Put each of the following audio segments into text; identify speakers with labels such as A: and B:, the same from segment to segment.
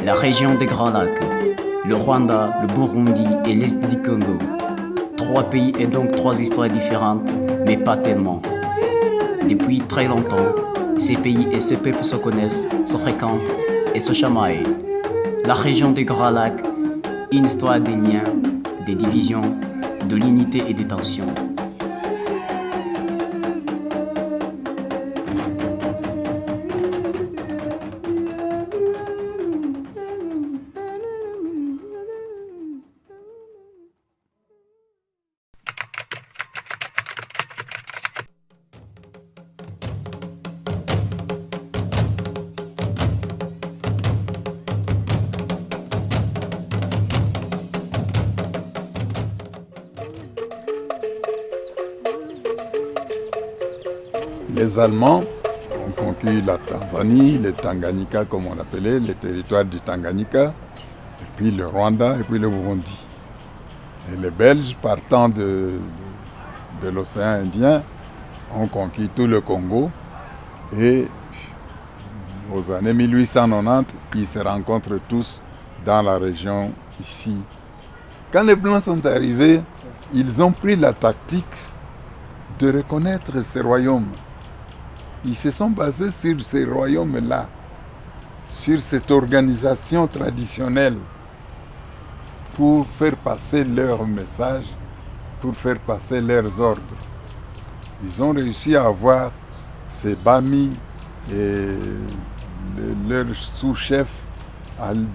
A: La région des Grands Lacs, le Rwanda, le Burundi et l'Est du Congo. 3 pays et donc 3 histoires différentes, mais pas tellement. Depuis très longtemps, ces pays et ce peuple se connaissent, se fréquentent et se chamaillent. La région des Grands Lacs, une histoire des liens, des divisions, de l'unité et des tensions.
B: Les Allemands ont conquis la Tanzanie, le Tanganyika comme on l'appelait, les territoires du Tanganyika, et puis le Rwanda et puis le Burundi. Et les Belges, partant de l'océan Indien, ont conquis tout le Congo et aux années 1890, ils se rencontrent tous dans la région ici. Quand les Blancs sont arrivés, ils ont pris la tactique de reconnaître ces royaumes. Ils se sont basés sur ces royaumes-là, sur cette organisation traditionnelle pour faire passer leur message, pour faire passer leurs ordres. Ils ont réussi à avoir ces Bami et leurs sous-chefs,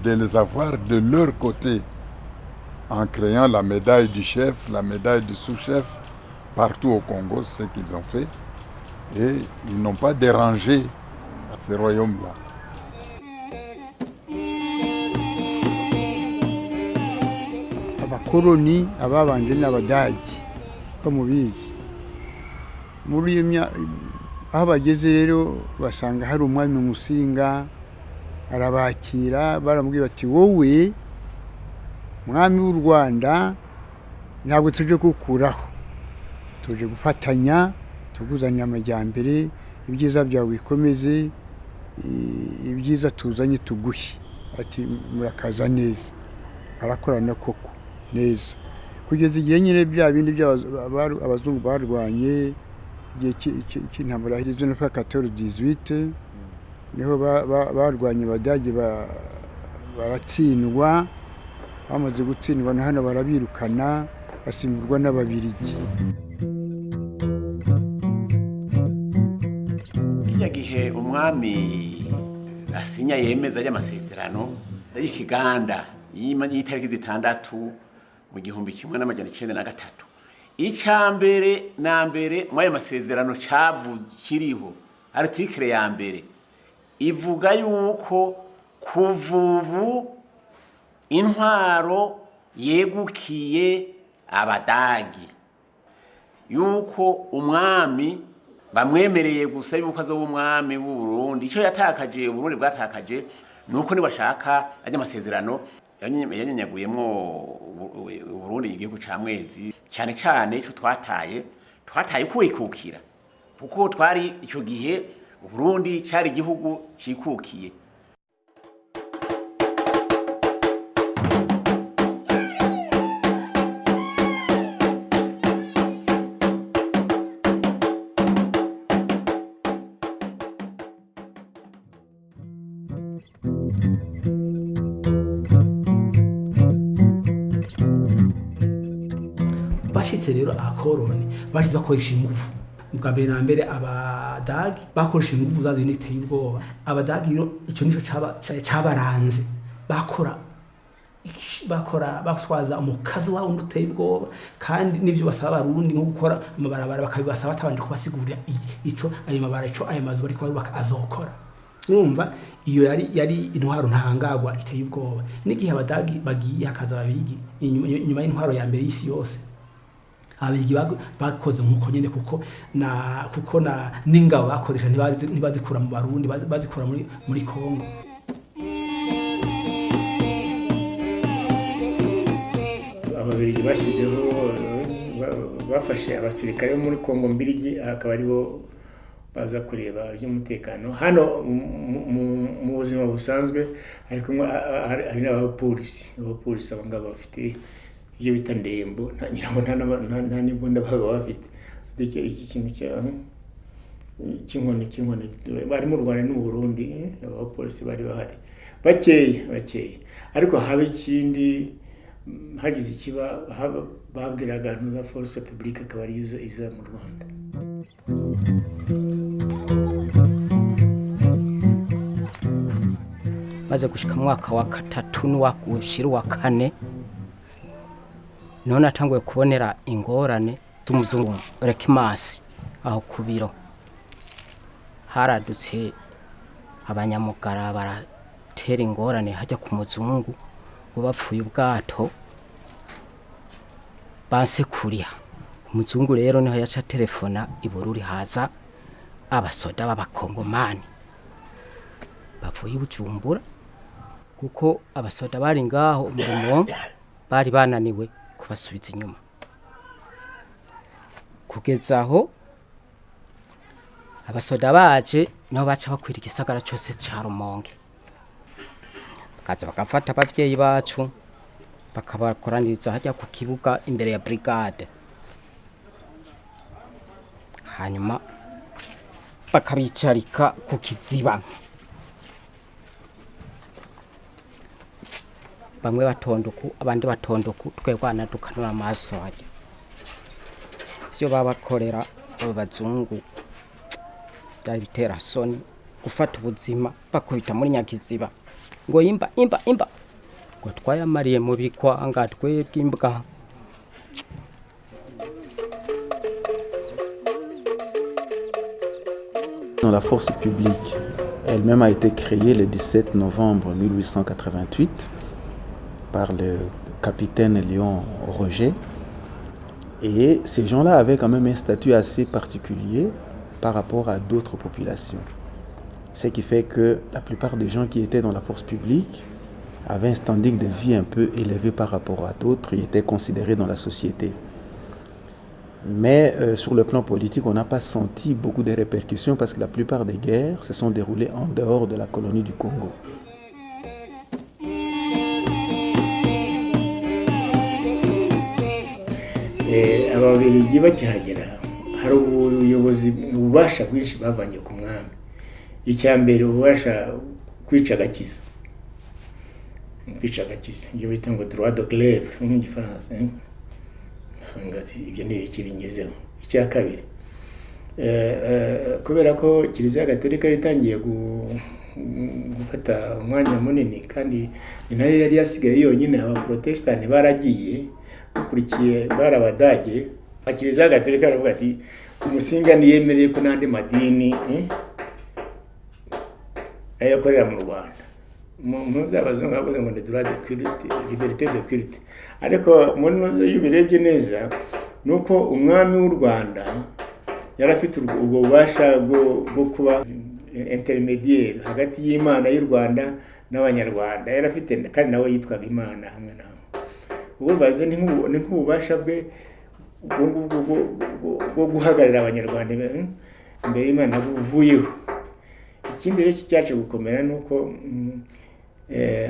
B: de les avoir de leur côté, en créant la médaille du chef, la médaille du sous-chef, partout au Congo, c'est ce qu'ils ont fait. Et ils n'ont pas dérangé ces royaumes-là.
C: Abakoloni ababanje n'Abadage ko mubizi muri iyo myaka aho bageze rero basanga hari umwami Musinga arabakira baramubwira bati wowe mwami w'u Rwanda ntabwo tuje kukuraho tuje gufatanya tuguzanya amajyambere ibyiza byawe bikomeze ibyiza tuzanye tuguhe ati murakaza neza arakorana koko neza kugeza igihe nyine bya bindi by'abazungu barwanye igihe cy'intambara y'izwe na 14-18 niho barwanye Abadage baratsindwa bamaze gutsindwa na hano barabirukana basimburwa n'Ababiligi.
D: Gihe umwami asinya yemeza y'amasezerano y'ikiganda y'itariki 6 mu 1993 icambere na mbere mu ayo masezerano kiriho article ya mbere ivuga yuko kuvubu intwaro yegukiye Abadagi yuko umwami bamwemereye gusa yuko azoba umwami w'u Burundi. Icyo yatakaje Burundi bwatakaje nuko nibashaka ajya amasezerano yanyenyaguyemo Burundi igihugu ca Mwezi cyane cyane ico twataye kwikukira kuko twari icyo gihe Burundi cyari igihugu cikukiye.
E: Bashitse rero akoroni bashize bakoresha ingufu bwa mbere na mbere Abadagi bakoresha ingufu zazo niteye ubwoba. Abadagi rero icyo nico cabaranze bakora baswaza umukazi wawo nduteye ubwoba kandi nivyo basaba Abarundi nko gukora amabarabara bakabibasaba atabanje kubasigurira ico ayo mabara ico ayo mazu bariko barubaka azokora. Urumva iyo yari intwaro ntahangagwa iteye ubwoba. N'igihe Abadagi bagiye hakaza Ababiligi inyuma y'intwaro ya mbere y'isi yose Ababiligi bakoze nkuko nyene kuko n'ingabo bakoresha ntibazikura mu Barundi bazikura muri Kongo.
F: Ababiligi bashizeho bafashe abasirikare bo muri Kongo mbirigi akaba aribo baza kureba iby'umutekano hano mu buzima busanzwe ariko hari n'abapolisi abangaba bafite iyo bita ndembo nta n'imbunda baba bafite iki kintu cy'inkoni bari mu Rwanda n'u Burundi abapolisi bari bahari bakeya ariko habe ikindi hagize ikiba babwiraga ntuza force publique akaba ari iza mu Rwanda.
G: maze gushika mwaka wa 3 n'uwagushira wa 4 none atanguye kubonera ingorane z'umuzungu Rekimasi aho kubiro haradutse abanyamugara baratera ingorane hajya ku muzungu ubapfuye ubwato bansekuriya umuzungu rero niho yaca telefona ibururi haza abasoda b'abakongomani bavuye Bujumbura kuko abasoda bari ngaho umurimo bari bananiwe kubasubiza inyuma kugeza aho abasoda baje niho baca bakwira igisagara cyose ca Rumonge bakaza bakafata abavyeyi bacu bakabakoraniriza hajya ku kibuga imbere ya brigade hanyuma bakabicarika ku kiziba bamwe batonduku abandi batonduku twegwana dukanura amaso hajya syo babakorera abo bazungu byari bitera soni gufata ubuzima bakubita muri Nyakiziba ngo imba ngo twayamariye mu bikwanga twebwe imbwa.
H: La force publique elle-même a été créée le 17 novembre 1888 par le capitaine Léon Roger. Et ces gens-là avaient quand même un statut assez particulier par rapport à d'autres populations. Ce qui fait que la plupart des gens qui étaient dans la force publique avaient un standing de vie un peu élevé par rapport à d'autres, ils étaient considérés dans la société. Mais sur le plan politique, on n'a pas senti beaucoup de répercussions parce que la plupart des guerres se sont déroulées en dehors de la colonie du Congo.
F: Ababiligi bakihagera hari ubuyobozi ububasha bwinshi bavanye ku mwami. Icyambere ububasha kwica agakiza ibyo bita ngo droit de grève mu gifaransa ngati ibyo ni ikiringezeho. Icya kabiri kubera ko Kiliziya Gatolika ritangiye gufata umwanya munini kandi ni nayo yari yasigaye yonyine abaprotestani baragiye ukurikiye barabadage Kiliziya Gatolika aravuga ati umusinga niyemereye ko nandi madini ayakorera mu Rwanda muza abazungu bavuze ngo ni droit de culte liberté de culte ariko muri nozo yubirebye neza nuko umwami w'u Rwanda yarafite ubwo bubasha bwo kuba intermédiaire hagati y'Imana y'u Rwanda n'abanyarwanda yarafite kandi nawe yitwaga Imana hamwe nawe ubwo bavuze ni nk'ububasha bwe bwo guhagarara abanyarwanda imbere y'Imana buvuyeho. Ikindi rero cyaje gukomera nuko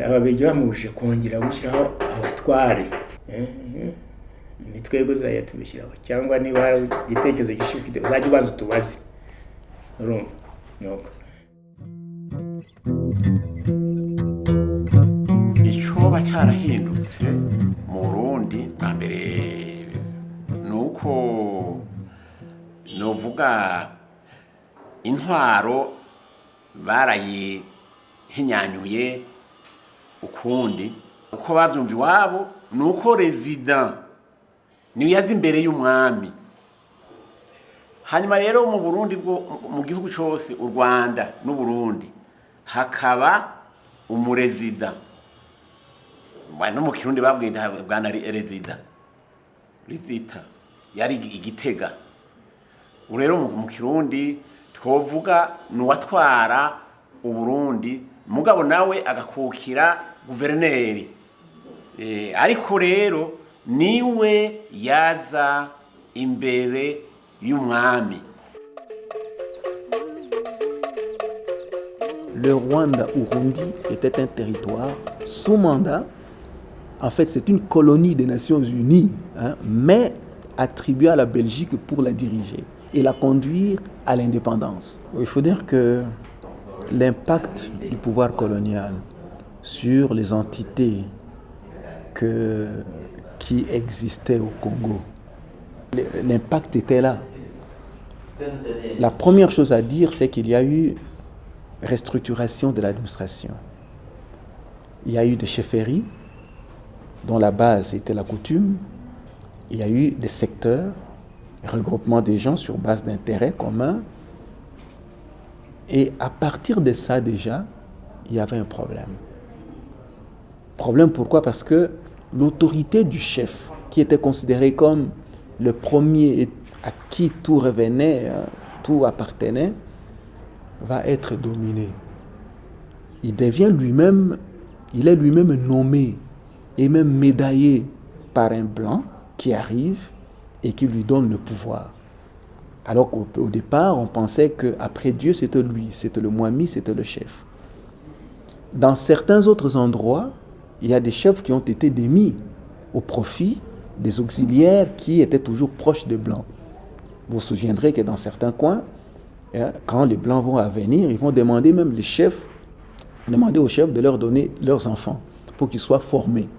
F: ababirigi bamubuje kongera gushyiraho abatware ni twebwe zayatubishyiraho cyangwa niba hari igitekerezo gishifite uzajya ubaza tubaze urumva nuko
D: icyoba cyarahindutse mu Burundi bwa mbere nuko novuga intwaro barayihinyanyuye ukundi uko bavyumva iwabo nuko resident niyo yazi imbere y'umwami. Hanyuma rero mu Burundi mu gihugu cyose u Rwanda n'u Burundi hakaba umurezida no mu Kirundi babwita bwana rezida yari Igitega. Rero mu Kirundi twovuga nuwatwara u Burundi mugabo nawe agakukira guverineri ariko rero niwe yaza imbere y'umwami.
H: Le Rwanda-Urundi était un territoire sous mandat. En fait, c'est une colonie des Nations Unies, mais attribuée à la Belgique pour la diriger et la conduire à l'indépendance. Il faut dire que l'impact du pouvoir colonial sur les entités qui existaient au Congo, l'impact était là. La première chose à dire, c'est qu'il y a eu restructuration de l'administration. Il y a eu des chefferies dont la base était la coutume. Il y a eu des secteurs, regroupement des gens sur base d'intérêts communs. Et à partir de ça déjà, il y avait un problème. Problème pourquoi? Parce que l'autorité du chef, qui était considéré comme le premier à qui tout revenait, tout appartenait, va être dominé. Il est lui-même nommé et même médaillé par un blanc qui arrive et qui lui donne le pouvoir. Alors qu'au départ, on pensait qu'après Dieu, c'était lui, c'était le Mwami, c'était le chef. Dans certains autres endroits, il y a des chefs qui ont été démis au profit des auxiliaires qui étaient toujours proches des blancs. Vous vous souviendrez que dans certains coins, quand les blancs vont à venir, ils vont demander même aux chefs de leur donner leurs enfants pour qu'ils soient formés.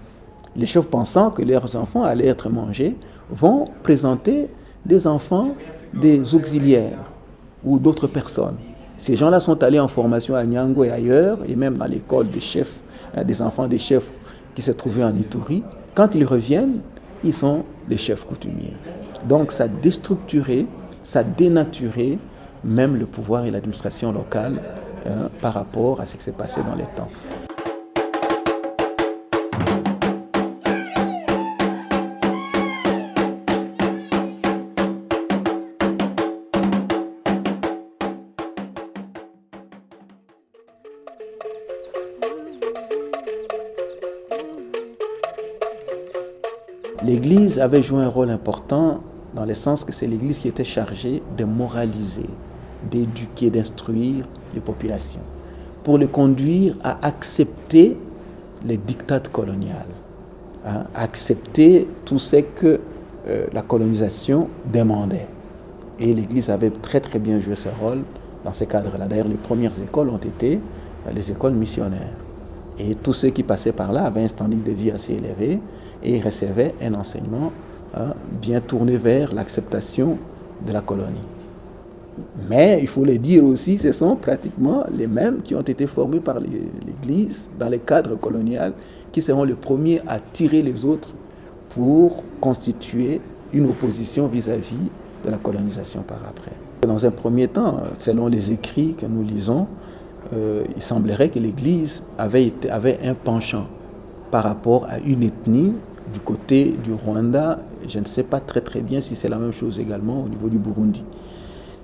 H: Les chefs, pensant que leurs enfants allaient être mangés, vont présenter des enfants des auxiliaires ou d'autres personnes. Ces gens-là sont allés en formation à Nyango et ailleurs, et même dans l'école des chefs, des enfants des chefs qui se trouvaient en Ituri. Quand ils reviennent, ils sont les chefs coutumiers. Donc ça a déstructuré, ça a dénaturé même le pouvoir et l'administration locale par rapport à ce qui s'est passé dans les temps. L'Église avait joué un rôle important dans le sens que c'est l'Église qui était chargée de moraliser, d'éduquer, d'instruire les populations, pour les conduire à accepter les diktats coloniaux, à accepter tout ce que la colonisation demandait. Et l'Église avait très très bien joué ce rôle dans ces cadres-là. D'ailleurs, les premières écoles ont été les écoles missionnaires. Et tous ceux qui passaient par là avaient un standing de vie assez élevé et recevaient un enseignement bien tourné vers l'acceptation de la colonie. Mais il faut le dire aussi, ce sont pratiquement les mêmes qui ont été formés par l'Église dans les cadres coloniaux qui seront les premiers à tirer les autres pour constituer une opposition vis-à-vis de la colonisation par après. Dans un premier temps, selon les écrits que nous lisons, il semblerait que l'Église avait un penchant par rapport à une ethnie du côté du Rwanda. Je ne sais pas très très bien si c'est la même chose également au niveau du Burundi.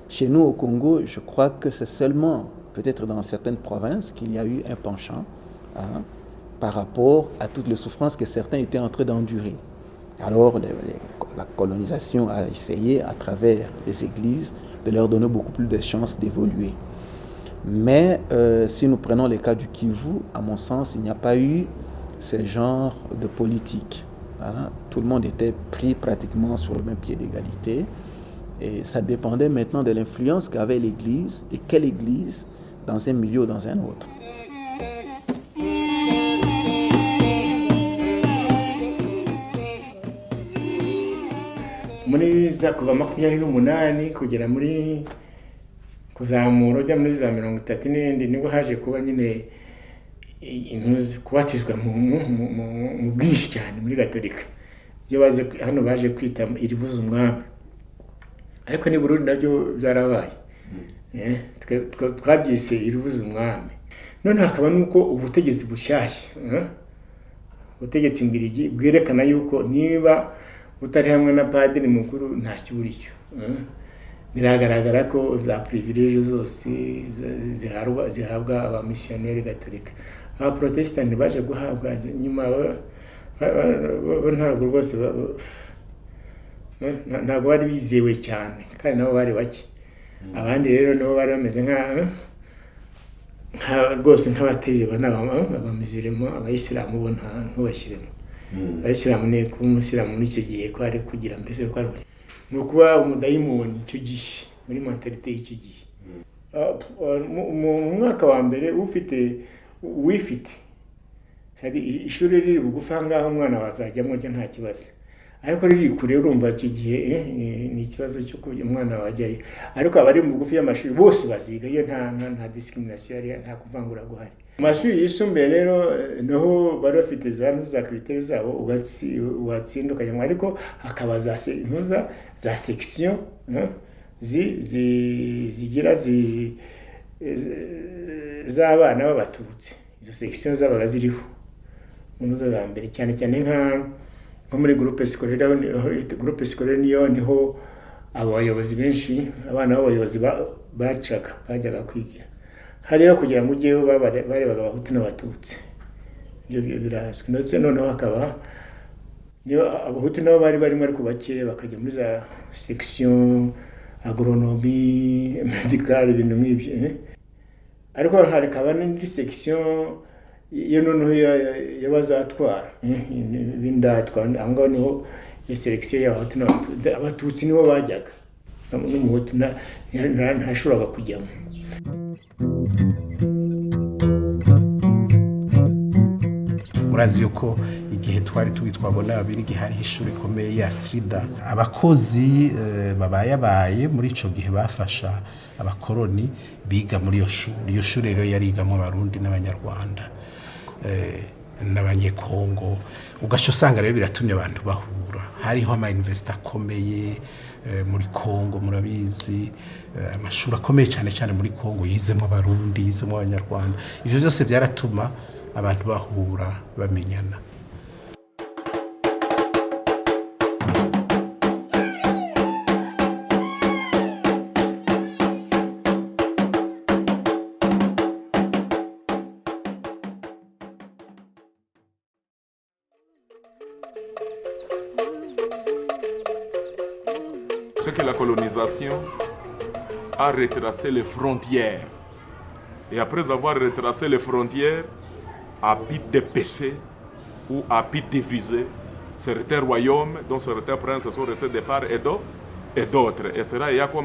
H: Chez nous au Congo, je crois que c'est seulement, peut-être dans certaines provinces, qu'il y a eu un penchant par rapport à toutes les souffrances que certains étaient en train d'endurer. Alors la colonisation a essayé, à travers les églises, de leur donner beaucoup plus de chances d'évoluer. Mais si nous prenons le cas du Kivu, à mon sens, il n'y a pas eu ce genre de politique. Tout le monde était pris pratiquement sur le même pied d'égalité. Et ça dépendait maintenant de l'influence qu'avait l'Église et quelle Église dans un milieu ou dans un autre.
F: Muri za kuva 28 kugera muri kuzamura ujya muri za 30 nibwo haje kuba nyine intuzi kubatizwa mu bwinshi cyane muri Gatolika. Iyo baze hano baje kwita irivuza umwami. Ariko ni Burundi nabyo byarabaye. Twabyise irivuza umwami. None hakaba nuko ubutegetsi bushyashya, ubutegetsi mbirigi bwerekana yuko niba utari hamwe na padiri mukuru ntacyo buricyo. Biragaragara ko za privilege zose zihabwa aba missionnaire Gatolika. Aba Protestant baje guhabwa nyuma ntabwo rwose ntabwo bari bizewe cyane kandi nabo bari bake abandi rero nabo bari bameze rwose nk'abatizigwa n'abamuzirimo abayisilamu bo ntubashyiremo abayisilamu ni kuba umusilamu muri icyo gihe ko ari kugira mbese ko ari ni ukuba umudayimoni icyo gihe muri mentalite y'icyo gihe mu mwaka wa mbere wifite ishuri riri bugufi aha ngaha umwana wazajyamo ryo nta kibazo ariko riri kure urumva icyo gihe ni ikibazo cyo kuba umwana wajyayo ariko abari mu bugufi y'amashuri bose bazigayo nta discrimination nta kuvangura guhari mu mashuri yisumbuye rero naho bari bafite za critères zabo ugatsinda ukajyamo ariko hakaba za section zigira z'abana b'abatutsi izo section zabaga ziriho mu za mbere cyane nko muri groupe scolaire niho abayobozi benshi abana b'abayobozi bajyaga kwigira hariho kugira ngo ujyeho barebaga abahutu n'abatutsi ibyo birazwi ndetse noneho hakaba niyo abahutu nabo bari barimo ariko bake bakajya muri za section agronomie médicale ibintu nk'ibyo ariko hakaba n'indi section iyo noneho y'abazatwara bindatwa aho ngaho niho iyo selection y'abahutu n'abatutsi niho bajyaga n'umuhutu ntashobora kujyamo.
I: murazi yuko igihe twari twabona abirigi hari ishuri rikomeye ya Srida abakozi babaye muri ico gihe bafasha abakoroni biga muri iyo shuri rero yarigamo abarundi n'abanyarwanda n'abanyekongo ugaca usanga rero biratumye abantu bahura hariho ama university akomeye muri Kongo murabizi amashuri akomeye cyane muri Kongo yizemo abarundi yizemo abanyarwanda ivyo byose byaratuma abantu bahura bamenyana.
J: C'est que la colonisation a retracé les frontières. Et après avoir retracé les frontières, a pu dépêcher ou a pu diviser certains royaumes dont certains princes sont restés de part et d'autres. Et cela il y a quoi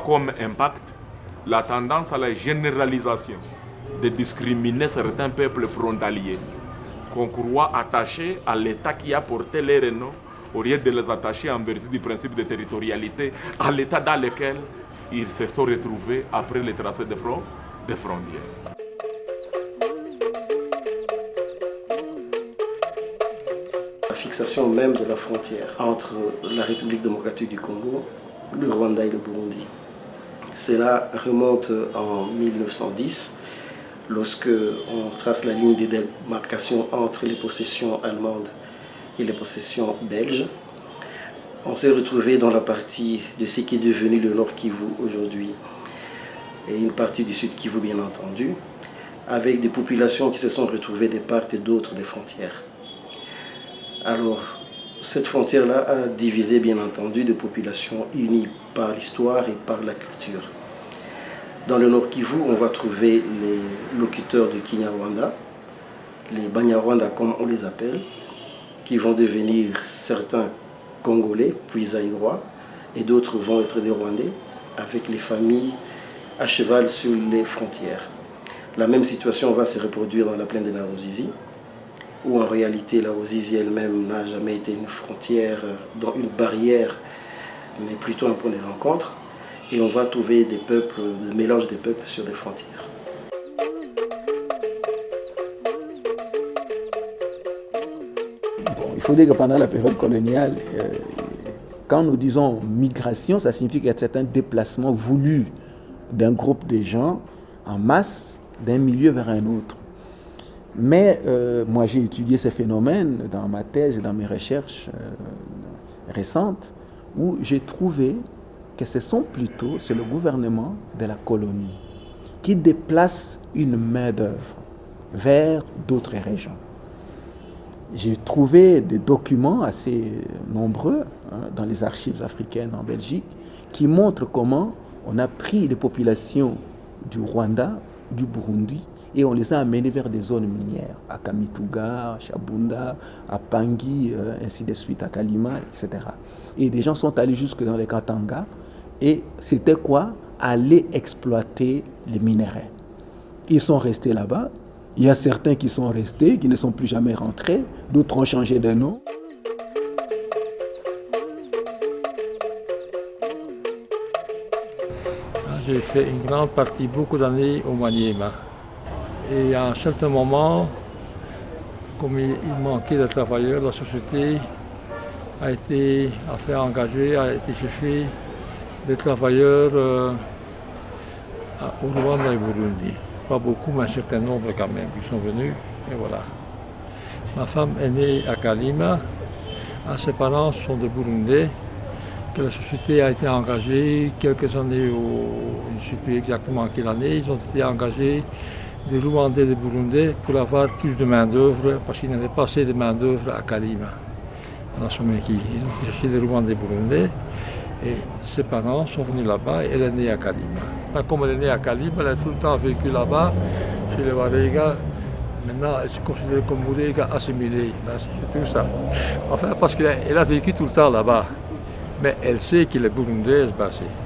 J: comme impact? La tendance à la généralisation, de discriminer certains peuples frontaliers qu'on croit attachés à l'État qui a porté les noms, au lieu de les attacher en vertu du principe de territorialité à l'État dans lequel ils se sont retrouvés après le tracé des frontières.
K: La fixation même de la frontière entre la République démocratique du Congo, le Rwanda et le Burundi. Cela remonte en 1910, lorsque on trace la ligne de démarcation entre les possessions allemandes et les possessions belges. On s'est retrouvé dans la partie de ce qui est devenu le Nord Kivu aujourd'hui et une partie du Sud Kivu bien entendu, avec des populations qui se sont retrouvées de part et d'autre des frontières. Alors, cette frontière-là a divisé bien entendu des populations unies par l'histoire et par la culture. Dans le Nord Kivu, on va trouver les locuteurs du Kinyarwanda, les Banyarwanda comme on les appelle, qui vont devenir certains Congolais, puis Zaïrois, et d'autres vont être des Rwandais, avec les familles à cheval sur les frontières. La même situation va se reproduire dans la plaine de la Ruzizi, où en réalité la Ruzizi elle-même n'a jamais été une frontière, dans une barrière, mais plutôt un point de rencontre. Et on va trouver des peuples, des mélanges des peuples sur des frontières.
H: Bon, il faut dire que pendant la période coloniale, quand nous disons migration, ça signifie qu'il y a certains déplacements voulus d'un groupe de gens en masse d'un milieu vers un autre. Mais moi j'ai étudié ces phénomènes dans ma thèse et dans mes recherches récentes où j'ai trouvé que c'est le gouvernement de la colonie qui déplace une main-d'œuvre vers d'autres régions. J'ai trouvé des documents assez nombreux dans les archives africaines en Belgique qui montrent comment on a pris les populations du Rwanda, du Burundi, et on les a amenés vers des zones minières, à Kamituga, à Shabunda, à Pangui, ainsi de suite, à Kalima, etc. Et des gens sont allés jusque dans les Katanga, et c'était quoi? Aller exploiter les minerais. Ils sont restés là-bas. Il y a certains qui sont restés, qui ne sont plus jamais rentrés, d'autres ont changé de nom.
L: J'ai fait une grande partie, beaucoup d'années au Maniema. Et à un certain moment, comme il manquait de travailleurs, la société a été chercher des travailleurs au Rwanda et au Burundi. Pas beaucoup, mais un certain nombre quand même qui sont venus. Et voilà. Ma femme est née à Kalima. Ses parents sont des Burundais. Que la société a été engagée quelques années, je ne sais plus exactement quelle année, ils ont été engagés des Rwandais et des Burundais pour avoir plus de main-d'œuvre, parce qu'il n'y avait pas assez de main-d'œuvre à Kalima, à Someki. Ils ont été chercher des Rwandais et des Burundais, et ses parents sont venus là-bas et elle est née à Kalima. Comme elle est née à Kalima, elle a tout le temps vécu là-bas, chez les Warega. Maintenant, elle se considère comme Warega assimilée, c'est tout ça. Enfin, parce qu'elle a vécu tout le temps là-bas. Mais elle sait qu'il est burundaise,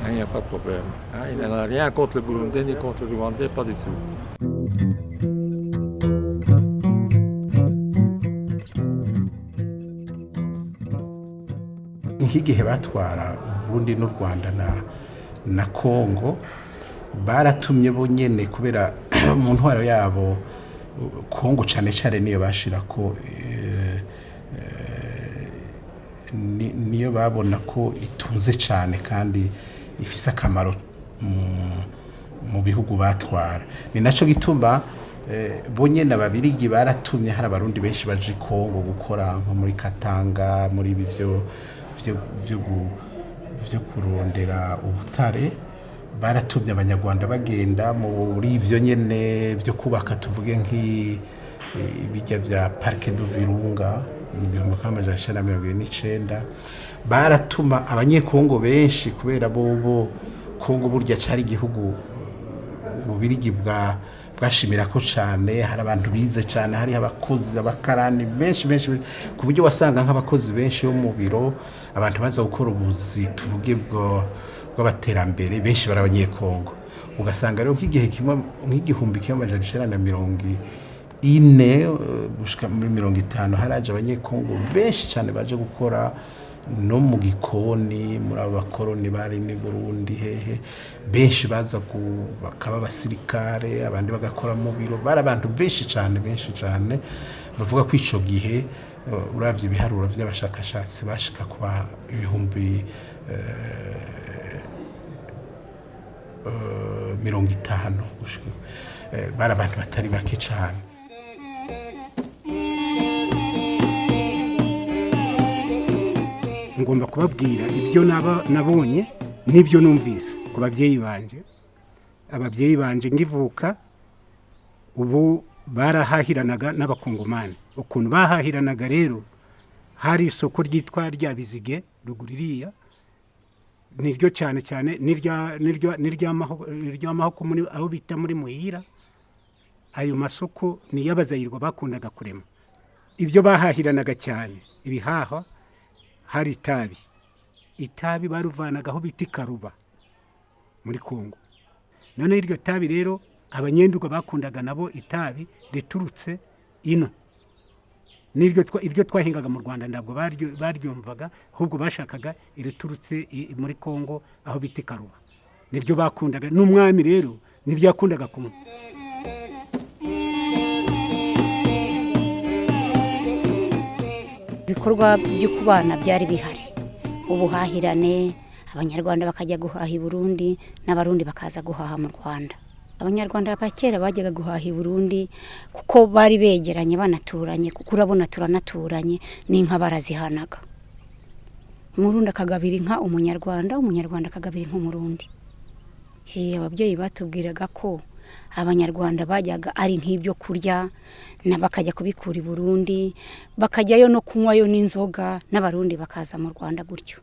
L: il n'y a pas de problème. Il n'a rien contre le Burundais ni contre le Rwandais, pas du tout.
I: nk'igihe batwara Burundi n'u Rwanda na Kongo baratumye bonyene kubera mu ntwaro yabo Kongo cyane cyane niyo bashirako niyo babona ko itunze cyane kandi ifise akamaro mu bihugu batwara. Ni naco gituma bonyene ababirigi baratumye hari abarundi benshi baje Kongo gukora nko muri Katanga muri ibi byo kurondera ubutare. Baratumye abanyarwanda bagenda muri ivyo nyene byo kubaka tuvuge nk'ibijya bya Parc de Virunga mu 1929. Baratuma abanyekongo benshi kubera bo Kongo burya cyari igihugu ububirigi bwashimira ko cyane, hari abantu bize cyane, hari abakozi abakarani benshi ku buryo wasanga nk'abakozi benshi bo mu biro abantu baza gukora ubuzi tuvuge bw'abaterambere benshi barabanyekongo. Ugasanga rero nk'igihe kimwe nk'igihumbi cy'amajana 140 gushika muri 50 haraje abanyekongo benshi cyane baje gukora no mu gikoni muri abakoroni bari ni Burundi hehe, benshi baza bakaba abasirikare, abandi bagakora mu biro, bari abantu benshi cyane bavuga ko ico gihe uravye ibiharuro by'abashakashatsi bashika kuba ibihumbi 50 bari abantu batari bake cyane.
M: Ngomba kubabwira ibyo nabonye n'ibyo numvise ku babyeyi banje. Ababyeyi banje ngivuka ubu barahahiranaga n'abakongomani. Ukuntu bahahiranaga rero hari isoko ryitwa rya Bizige ruguririya, niryo cyane niryamaho kumuni aho bita muri Muhira. Ayo masoko ni y'abazayirwa bakundaga kurema. Ibyo bahahiranaga cyane ibihaha hari itabi baruvanaga aho bita Karuba muri Kongo. None iryo tabi rero abanyenduga bakundaga nabo itabi riturutse ino. Iryo twahingaga mu Rwanda ndabwo baryumvaga, ahubwo bashakaga iriturutse muri Kongo aho bita Karuba. Niryo bakundaga, n'umwami rero niryo yakundaga kumwe.
N: Ibikorwa byo kubana byari bihari, ubuhahirane, abanyarwanda bakajya guhaha i Burundi n'abarundi bakaza guhaha mu Rwanda. Abanyarwanda bakera bajyaga guhaha i Burundi kuko bari begeranye banaturanye, kuko urabona turanaturanye n'inka barazihanaga. Umurundi akagabira inka umunyarwanda akagabira inka umurundi. Ababyeyi batubwiraga ko abanyarwanda bajyaga ari nk'ibyo kurya bakajya kubikura i Burundi bakajyayo no kunywayo n'inzoga n'abarundi bakaza mu Rwanda gutyo